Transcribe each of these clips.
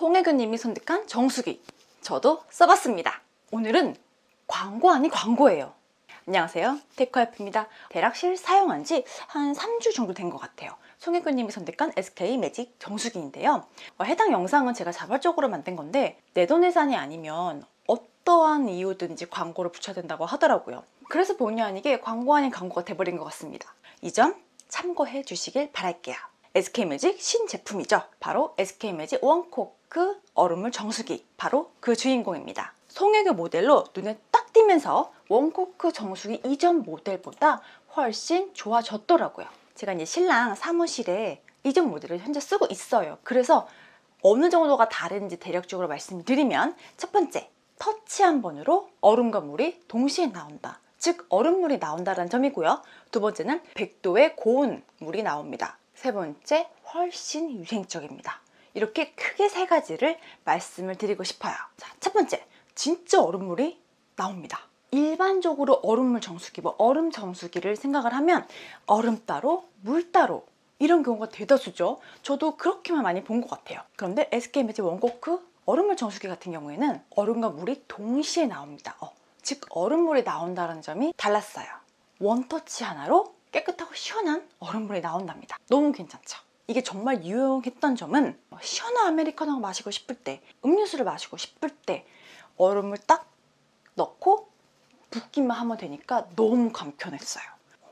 송혜교님이 선택한 정수기, 저도 써봤습니다. 오늘은 광고 아닌 광고예요. 안녕하세요, 테크와이프입니다. 대략 사용한 지 한 3주 정도 된 것 같아요. 송혜교님이 선택한 SK 매직 정수기인데요. 해당 영상은 제가 자발적으로 만든 건데 내돈내산이 아니면 어떠한 이유든지 광고를 붙여야 된다고 하더라고요. 그래서 본의 아니게 광고 아닌 광고가 돼버린 것 같습니다. 이 점 참고해 주시길 바랄게요. SK 매직 신제품이죠. 바로 SK 매직 원코크 얼음물 정수기, 바로 그 주인공입니다. 송혜교 모델로 눈에 딱 띄면서 원코크 정수기 이전 모델보다 훨씬 좋아졌더라고요. 제가 이제 신랑 사무실에 이전 모델을 현재 쓰고 있어요. 그래서 어느 정도가 다른지 대략적으로 말씀드리면, 첫 번째, 터치 한 번으로 얼음과 물이 동시에 나온다. 즉 얼음물이 나온다는 점이고요. 두 번째는 100도의 고온 물이 나옵니다. 세 번째, 훨씬 위생적입니다. 이렇게 크게 세 가지를 말씀을 드리고 싶어요. 자, 첫 번째, 진짜 얼음물이 나옵니다. 일반적으로 얼음물 정수기, 얼음 정수기를 생각을 하면 얼음 따로, 물 따로 이런 경우가 대다수죠. 저도 그렇게만 많이 본 것 같아요. 그런데 SK 매직 원코크 얼음물 정수기 같은 경우에는 얼음과 물이 동시에 나옵니다. 즉 얼음물이 나온다는 점이 달랐어요. 원터치 하나로 깨끗하고 시원한 얼음물이 나온답니다. 너무 괜찮죠? 이게 정말 유용했던 점은 시원한 아메리카노 마시고 싶을 때, 음료수를 마시고 싶을 때 얼음을 딱 넣고 붓기만 하면 되니까 너무 간편했어요.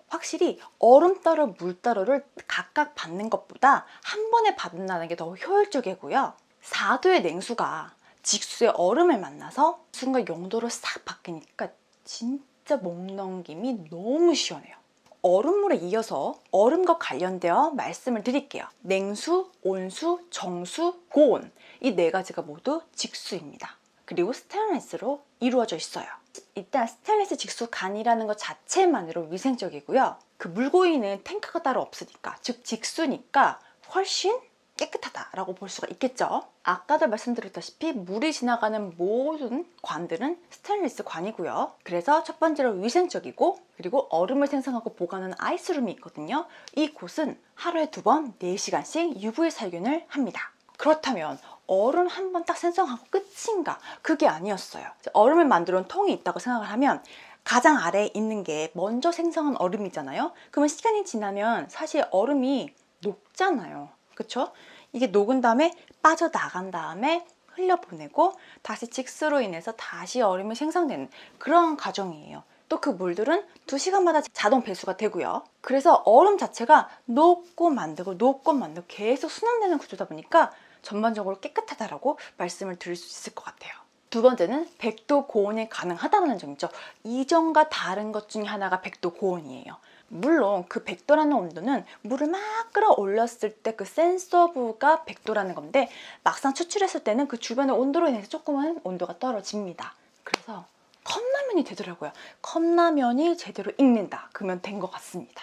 확실히 얼음 따로 물 따로를 각각 받는 것보다 한 번에 받는다는 게 더 효율적이고요. 4도의 냉수가 직수의 얼음을 만나서 순간 용도로 싹 바뀌니까 진짜 목 넘김이 너무 시원해요. 얼음물에 이어서 얼음과 관련되어 말씀을 드릴게요. 냉수, 온수, 정수, 고온, 이 네 가지가 모두 직수입니다. 그리고 스테인리스로 이루어져 있어요. 일단 스테인리스 직수관이라는 것 자체만으로 위생적이고요. 그 물 고이는 탱크가 따로 없으니까, 즉 직수니까 훨씬 깨끗하다라고 볼 수가 있겠죠. 아까도 말씀드렸다시피 물이 지나가는 모든 관들은 스테인리스 관이고요. 그래서 첫 번째로 위생적이고, 그리고 얼음을 생성하고 보관하는 아이스룸이 있거든요. 이곳은 하루에 2번 4시간씩 UV 살균을 합니다. 그렇다면 얼음 한 번 딱 생성하고 끝인가? 그게 아니었어요. 얼음을 만들어 놓은 통이 있다고 생각을 하면 가장 아래에 있는 게 먼저 생성한 얼음이잖아요. 그러면 시간이 지나면 사실 얼음이 녹잖아요. 그쵸? 이게 녹은 다음에 빠져나간 다음에 흘려보내고 다시 직수로 인해서 다시 얼음이 생성되는 그런 과정이에요. 또 그 물들은 2시간마다 자동 배수가 되고요. 그래서 얼음 자체가 녹고 만들고 계속 순환되는 구조다 보니까 전반적으로 깨끗하다라고 말씀을 드릴 수 있을 것 같아요. 두 번째는 100도 고온이 가능하다는 점이죠. 이전과 다른 것 중에 하나가 100도 고온이에요. 물론 그 100도라는 온도는 물을 막 끌어올렸을 때 그 센서부가 100도라는 건데, 막상 추출했을 때는 그 주변의 온도로 인해서 조금은 온도가 떨어집니다. 그래서 컵라면이 되더라고요. 컵라면이 제대로 익는다. 그러면 된 것 같습니다.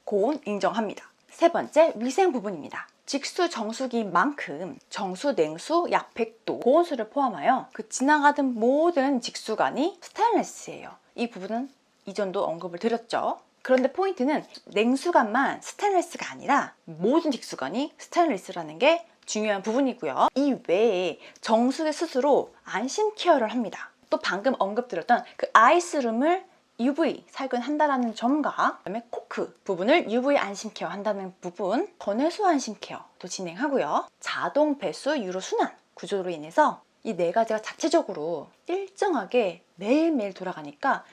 고온 인정합니다. 세 번째, 위생 부분입니다. 직수 정수기만큼 정수, 냉수, 약 100도 고온수를 포함하여 그 지나가던 모든 직수관이 스테인리스예요. 이 부분은 이전도 언급을 드렸죠. 그런데 포인트는 냉수관만 스테인리스가 아니라 모든 직수관이 스테인리스라는 게 중요한 부분이고요. 이 외에 정수기 스스로 안심 케어를 합니다. 또 방금 언급드렸던 그 아이스룸을 UV 살균한다는 점과, 그다음에 코크 부분을 UV 안심 케어 한다는 부분, 전해수 안심 케어도 진행하고요. 자동 배수 유로 순환 구조로 인해서 이 네 가지가 자체적으로 일정하게 매일매일 돌아가니까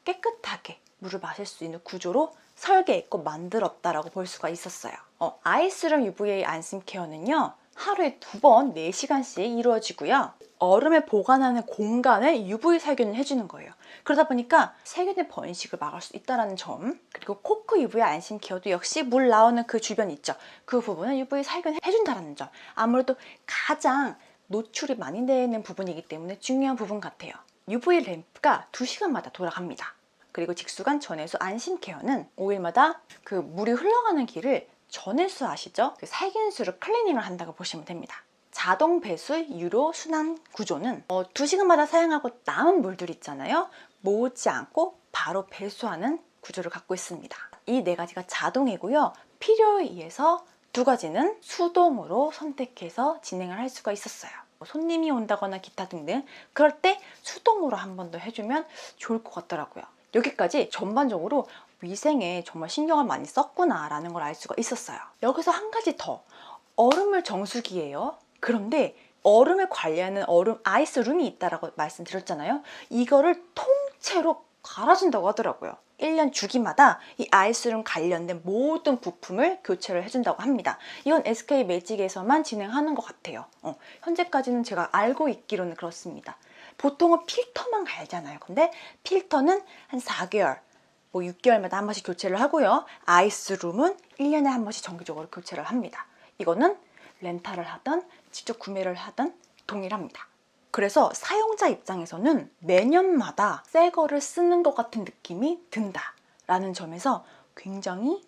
깨끗하게 물을 마실 수 있는 구조로 설계했고 만들었다라고 볼 수가 있었어요. 아이스룸 UV 안심 케어는요, 하루에 2번 4시간씩 이루어지고요. 얼음을 보관하는 공간을 UV 살균을 해주는 거예요. 그러다 보니까 세균의 번식을 막을 수 있다는 점, 그리고 코크 UV 안심 케어도 역시 물 나오는 그 주변 있죠. 그 부분을 UV 살균해준다는 점, 아무래도 가장 노출이 많이 되는 부분이기 때문에 중요한 부분 같아요. UV 램프가 2시간마다 돌아갑니다. 그리고 직수관 전해수 안심 케어는 5일마다 그 물이 흘러가는 길을, 전해수 아시죠? 그 살균수로 클리닝을 한다고 보시면 됩니다. 자동 배수 유로 순환 구조는 2시간마다 사용하고 남은 물들 있잖아요. 모으지 않고 바로 배수하는 구조를 갖고 있습니다. 이 네 가지가 자동이고요. 필요에 의해서 두 가지는 수동으로 선택해서 진행을 할 수가 있었어요. 손님이 온다거나 기타 등등 그럴 때 수동으로 한 번 더 해주면 좋을 것 같더라고요. 여기까지 전반적으로 위생에 정말 신경을 많이 썼구나 라는 걸 알 수가 있었어요. 여기서 한 가지 더, 얼음물 정수기예요. 그런데 얼음을 관리하는 얼음 아이스룸이 있다라고 말씀드렸잖아요. 이거를 통째로 갈아준다고 하더라고요. 1년 주기마다 이 아이스룸 관련된 모든 부품을 교체를 해준다고 합니다. 이건 SK 매직에서만 진행하는 것 같아요. 현재까지는 제가 알고 있기로는 그렇습니다. 보통은 필터만 갈잖아요. 근데 필터는 한 4개월, 뭐 6개월마다 한 번씩 교체를 하고요. 아이스룸은 1년에 한 번씩 정기적으로 교체를 합니다. 이거는 렌탈을 하든 직접 구매를 하든 동일합니다. 그래서 사용자 입장에서는 매년마다 새 거를 쓰는 것 같은 느낌이 든다라는 점에서 굉장히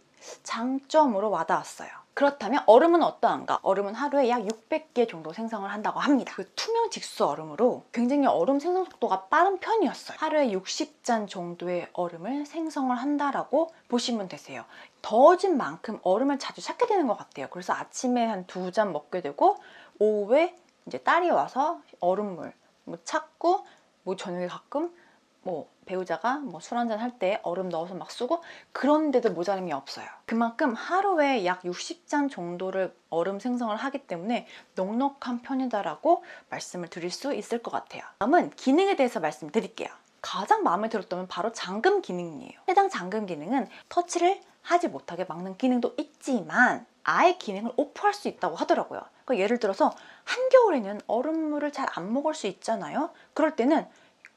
장점으로 와닿았어요. 그렇다면 얼음은 어떠한가? 얼음은 하루에 약 600개 정도 생성을 한다고 합니다. 그 투명 직수 얼음으로 굉장히 얼음 생성 속도가 빠른 편이었어요. 하루에 60잔 정도의 얼음을 생성을 한다라고 보시면 되세요. 더워진 만큼 얼음을 자주 찾게 되는 것 같아요. 그래서 아침에 한 2잔 먹게 되고 오후에 이제 딸이 와서 얼음물 뭐 찾고 뭐 저녁에 가끔 뭐 배우자가 뭐 술 한잔 할 때 얼음 넣어서 막 쓰고 그런데도 모자람이 없어요. 그만큼 하루에 약 60잔 정도를 얼음 생성을 하기 때문에 넉넉한 편이다라고 말씀을 드릴 수 있을 것 같아요. 다음은 기능에 대해서 말씀드릴게요. 가장 마음에 들었던 건 바로 잠금 기능이에요. 해당 잠금 기능은 터치를 하지 못하게 막는 기능도 있지만 아예 기능을 오프할 수 있다고 하더라고요. 그러니까 예를 들어서 한겨울에는 얼음물을 잘 안 먹을 수 있잖아요. 그럴 때는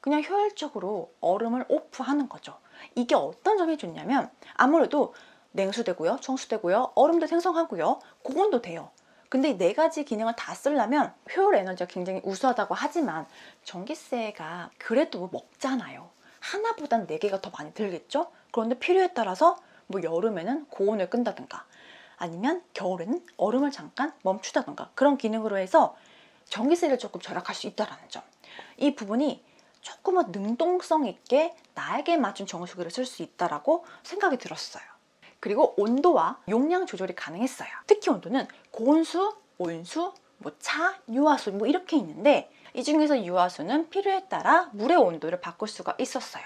그냥 효율적으로 얼음을 오프하는 거죠. 이게 어떤 점이 좋냐면 아무래도 냉수되고요, 청수되고요, 얼음도 생성하고요, 고온도 돼요. 근데 이 네 가지 기능을 다 쓰려면 효율 에너지가 굉장히 우수하다고 하지만 전기세가 그래도 먹잖아요. 하나보단 네 개가 더 많이 들겠죠? 그런데 필요에 따라서 뭐 여름에는 고온을 끈다든가 아니면 겨울에는 얼음을 잠깐 멈추다든가 그런 기능으로 해서 전기세를 조금 절약할 수 있다는 점. 이 부분이 조금은 능동성 있게 나에게 맞춘 정수기를 쓸 수 있다라고 생각이 들었어요. 그리고 온도와 용량 조절이 가능했어요. 특히 온도는 고온수, 온수, 뭐 차, 유화수 뭐 이렇게 있는데 이 중에서 유화수는 필요에 따라 물의 온도를 바꿀 수가 있었어요.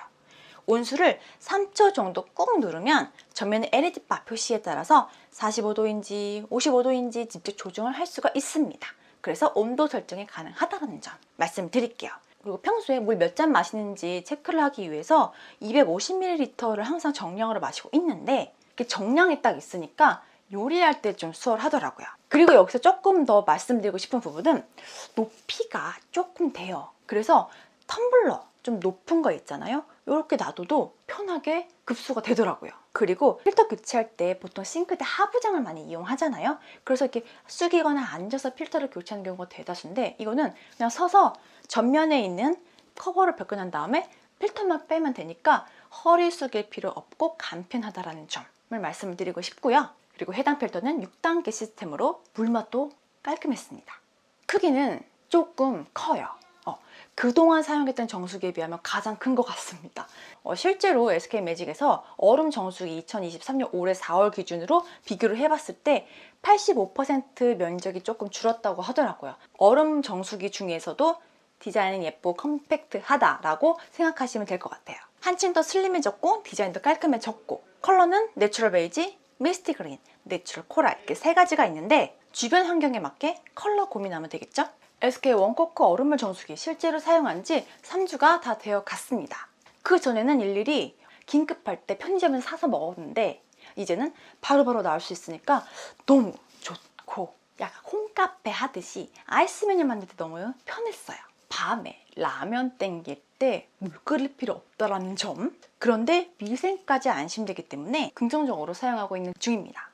온수를 3초 정도 꾹 누르면 전면의 LED바 표시에 따라서 45도인지 55도인지 직접 조정을 할 수가 있습니다. 그래서 온도 설정이 가능하다는 점 말씀드릴게요. 그리고 평소에 물 몇 잔 마시는지 체크를 하기 위해서 250ml를 항상 정량으로 마시고 있는데 이렇게 정량이 딱 있으니까 요리할 때 좀 수월하더라고요. 그리고 여기서 조금 더 말씀드리고 싶은 부분은 높이가 조금 돼요. 그래서 텀블러 좀 높은 거 있잖아요. 이렇게 놔둬도 편하게 급수가 되더라고요. 그리고 필터 교체할 때 보통 싱크대 하부장을 많이 이용하잖아요. 그래서 이렇게 숙이거나 앉아서 필터를 교체하는 경우가 대다수인데 이거는 그냥 서서 전면에 있는 커버를 벗겨난 다음에 필터만 빼면 되니까 허리 숙일 필요 없고 간편하다라는 점을 말씀을 드리고 싶고요. 그리고 해당 필터는 6단계 시스템으로 물맛도 깔끔했습니다. 크기는 조금 커요. 그동안 사용했던 정수기에 비하면 가장 큰 것 같습니다. 실제로 SK 매직에서 얼음 정수기 2023년 올해 4월 기준으로 비교를 해봤을 때 85% 면적이 조금 줄었다고 하더라고요. 얼음 정수기 중에서도 디자인은 예쁘고 컴팩트하다라고 생각하시면 될 것 같아요. 한층 더 슬림해졌고 디자인도 깔끔해졌고 컬러는 내추럴 베이지, 미스티 그린, 내추럴 코랄 이렇게 세 가지가 있는데 주변 환경에 맞게 컬러 고민하면 되겠죠? SK 원코크 얼음물 정수기 실제로 사용한 지 3주가 다 되어 갔습니다. 그 전에는 일일이 긴급할 때 편의점에서 사서 먹었는데 이제는 바로바로 나올 수 있으니까 너무 좋고 약간 홈카페 하듯이 아이스 메뉴 만들 때 너무 편했어요. 밤에 라면 땡길 때 물 끓일 필요 없다라는 점. 그런데 위생까지 안심되기 때문에 긍정적으로 사용하고 있는 중입니다.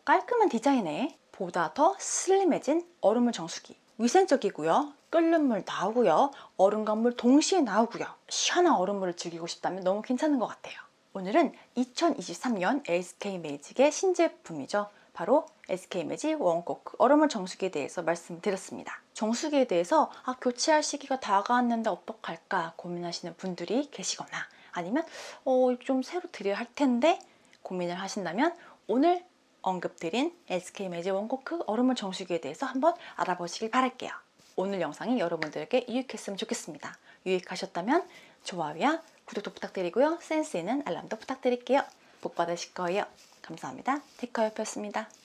깔끔한 디자인에 보다 더 슬림해진 얼음물 정수기. 위생적이고요. 끓는 물 나오고요. 얼음과 물 동시에 나오고요. 시원한 얼음물을 즐기고 싶다면 너무 괜찮은 것 같아요. 오늘은 2023년 SK 매직의 신제품이죠. 바로 SK 매직 원코크 얼음물 정수기에 대해서 말씀드렸습니다. 정수기에 대해서 교체할 시기가 다가왔는데 어떡할까 고민하시는 분들이 계시거나 아니면 좀 새로 드려야 할 텐데 고민을 하신다면 오늘 언급드린 SK 매직 원코크 얼음물 정수기에 대해서 한번 알아보시길 바랄게요. 오늘 영상이 여러분들에게 유익했으면 좋겠습니다. 유익하셨다면 좋아요와 구독도 부탁드리고요. 센스 있는 알람도 부탁드릴게요. 복 받으실 거예요. 감사합니다. 테크와이프였습니다.